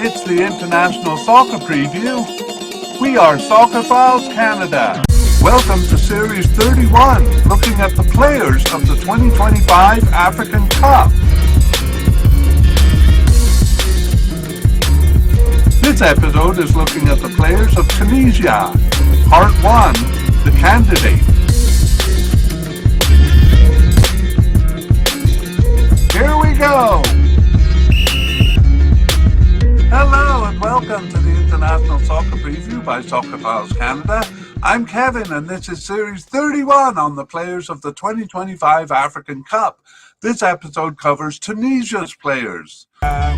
It's the International Soccer Preview. We are Soccerphiles Canada. Welcome to Series 31, looking at the players of the 2025 African Cup. This episode is looking at the players of Tunisia. Part 1, the candidate. Here we go. Hello and welcome to the International Soccer Preview by Soccerphiles Canada. I'm Kevin and this is Series 31 on the players of the 2025 African Cup. This episode covers Tunisia's players.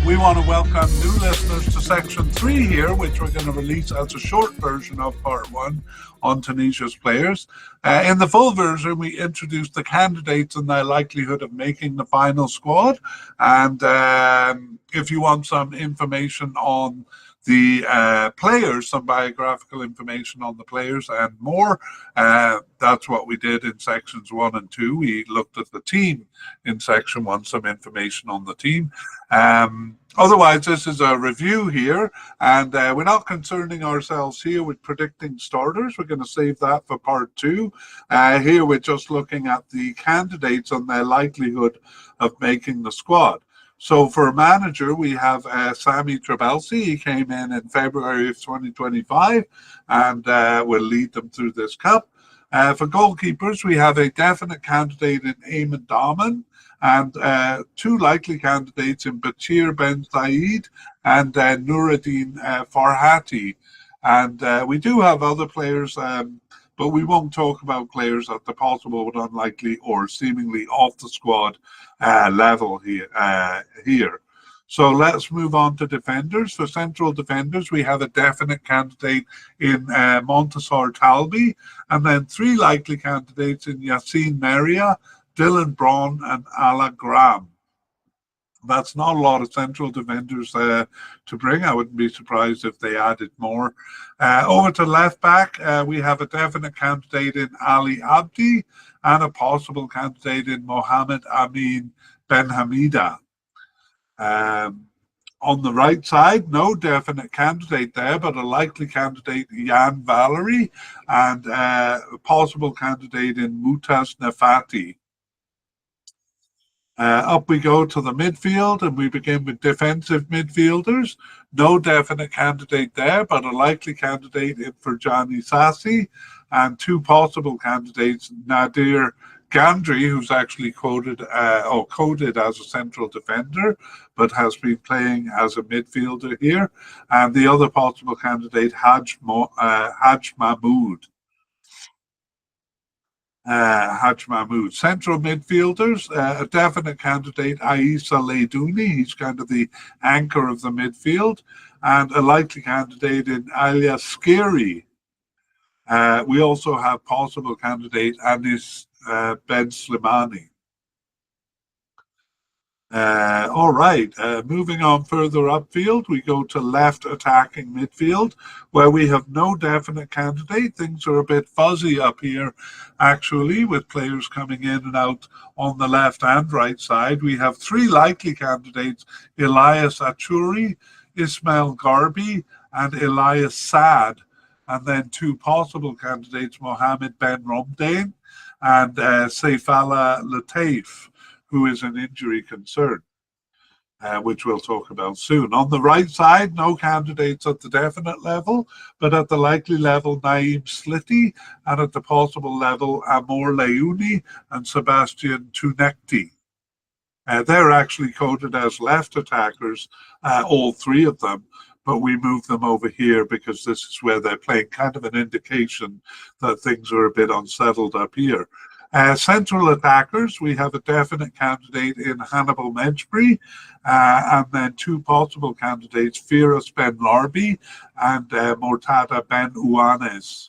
We want to welcome new listeners to Section 3 here, which we're going to release as a short version of Part 1 on Tunisia's players. In the full version, we introduce the candidates and their likelihood of making the final squad. And if you want some information on the players, some biographical information on the players and more, that's what we did in sections 1 and 2. We looked at the team in section 1, some information on the team. Otherwise, this is a review here, and we're not concerning ourselves here with predicting starters. We're going to save that for part 2. Here we're just looking at the candidates and their likelihood of making the squad. So for a manager, we have Sami Trabelsi. He came in February of 2025 and will lead them through this cup. For goalkeepers, we have a definite candidate in Eamon Daman and two likely candidates in Bachir Ben Said and Nuruddin Farhati. And we do have other players, but we won't talk about players at the possible but unlikely or seemingly off the squad level here. So let's move on to defenders. For central defenders, we have a definite candidate in Montasar Talbi, and then three likely candidates in Yassine Meria, Dylan Braun, and Ala Graham. That's not a lot of central defenders to bring. I wouldn't be surprised if they added more. Over to left back, we have a definite candidate in Ali Abdi and a possible candidate in Mohamed Amin Ben Hamida. On the right side, no definite candidate there, but a likely candidate, Jan Valery, and a possible candidate in Mutas Nefati. Up we go to the midfield, and we begin with defensive midfielders. No definite candidate there, but a likely candidate in Ferjani Sassi, and two possible candidates, Nadir Gandri, who's actually coded as a central defender, but has been playing as a midfielder here, and the other possible candidate, Haj Mahmoud. Central midfielders, a definite candidate, Aissa Leidouni. He's kind of the anchor of the midfield, and a likely candidate in Alias Skiri. We also have possible candidate Anis Ben Slimani. All right, moving on further upfield, we go to left attacking midfield, where we have no definite candidate. Things are a bit fuzzy up here, actually, with players coming in and out on the left and right side. We have three likely candidates, Elias Achuri, Ismail Garbi, and Elias Saad, and then two possible candidates, Mohamed Ben Romdane and Saifallah Lateef, who is an injury concern, which we'll talk about soon. On the right side, no candidates at the definite level, but at the likely level, Naeem Sliti, and at the possible level, Amor Leouni and Sebastian Tunekti. They're actually coded as left attackers, all three of them, but we move them over here because this is where they're playing, kind of an indication that things are a bit unsettled up here. Central attackers, we have a definite candidate in Hannibal Mejbri, and then two possible candidates, Firas Ben Larbi and Mortada Ben Uanes.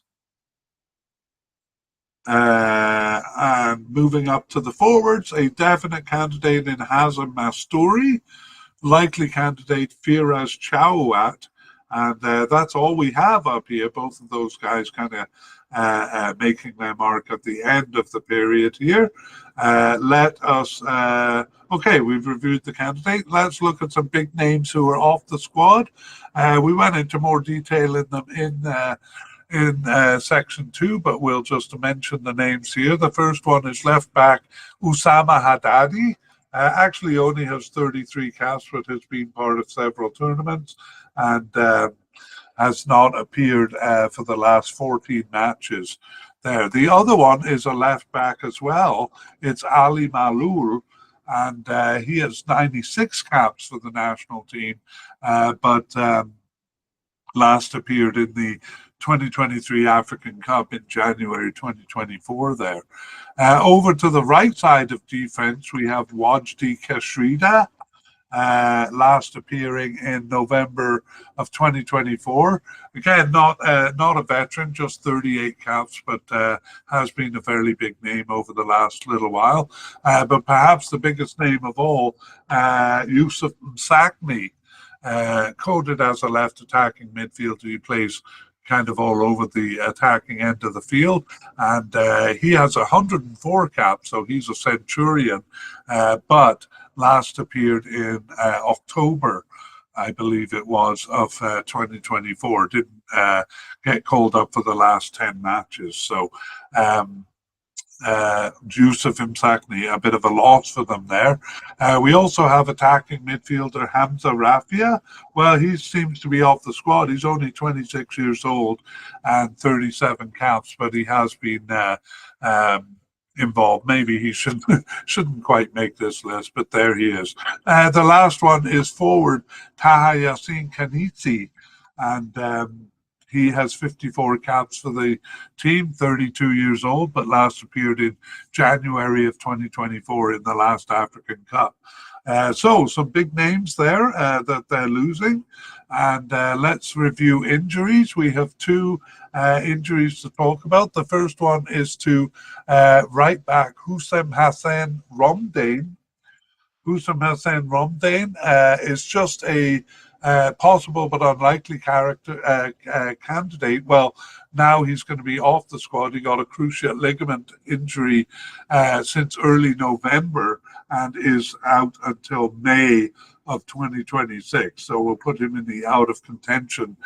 And moving up to the forwards, a definite candidate in Hazem Mastouri, likely candidate Firas Chauat, and that's all we have up here. Both of those guys kind of making their mark at the end of the period here. Okay, we've reviewed the candidate. Let's look at some big names who are off the squad. We went into more detail in them in section 2, but we'll just mention the names here. The first one is left back Usama Haddadi. Actually only has 33 caps, but has been part of several tournaments and has not appeared for the last 14 matches there. The other one is a left back as well. It's Ali Malul, and he has 96 caps for the national team, but last appeared in the 2023 African Cup in January 2024 there. Over to the right side of defense, we have Wajdi Keshrida, last appearing in November of 2024. Again, not a veteran, just 38 caps, but has been a fairly big name over the last little while. But perhaps the biggest name of all, Yusuf Msakni, coded as a left attacking midfielder. He plays kind of all over the attacking end of the field, and he has 104 caps, so he's a centurion, but last appeared in October, I believe it was, of 2024. Didn't get called up for the last 10 matches. So Yusuf Msakni, a bit of a loss for them there. We also have attacking midfielder Hamza Rafia. Well, he seems to be off the squad. He's only 26 years old and 37 caps, but he has been involved. Maybe he shouldn't quite make this list, but there he is. The last one is forward Taha Yassin Kanitsi, and he has 54 caps for the team, 32 years old, but last appeared in January of 2024 in the last African Cup. So some big names there that they're losing. And let's review injuries. We have two injuries to talk about. The first one is to right back Hussein Hassan Romdane. Hussein Hassan Romdane is just a possible but unlikely candidate. Well, now he's going to be off the squad. He got a cruciate ligament injury since early November and is out until May of 2026. So we'll put him in the out of contention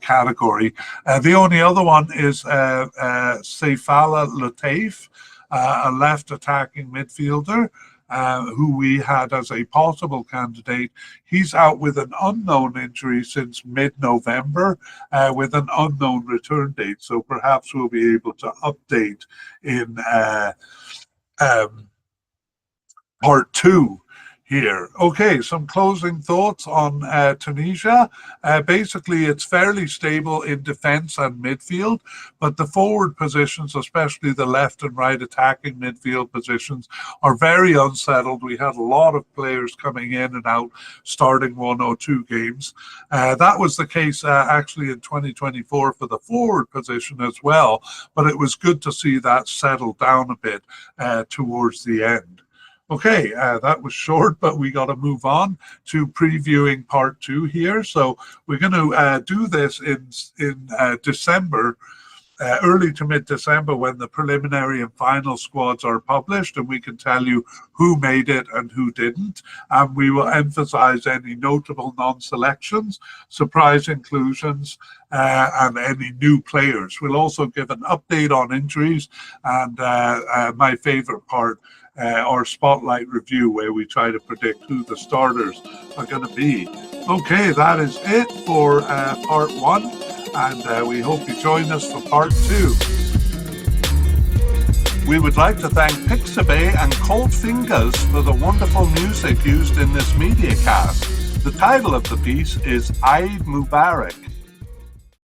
category. The only other one is Saifallah Lateef, a left attacking midfielder, who we had as a possible candidate. He's out with an unknown injury since mid-November with an unknown return date. So perhaps we'll be able to update in part 2 here. Okay, some closing thoughts on Tunisia. Basically, it's fairly stable in defense and midfield, but the forward positions, especially the left and right attacking midfield positions, are very unsettled. We had a lot of players coming in and out, starting 1 or 2 games. That was the case actually in 2024 for the forward position as well, but it was good to see that settle down a bit towards the end. Okay, that was short, but we got to move on to previewing part 2 here. So we're going to do this in December, early to mid-December, when the preliminary and final squads are published, and we can tell you who made it and who didn't. And we will emphasize any notable non-selections, surprise inclusions, and any new players. We'll also give an update on injuries and my favorite part, our spotlight review, where we try to predict who the starters are going to be. Okay, that is it for part 1, and we hope you join us for part 2. We would like to thank Pixabay and Cold Fingers for the wonderful music used in this mediacast. The title of the piece is Eid Mubarak.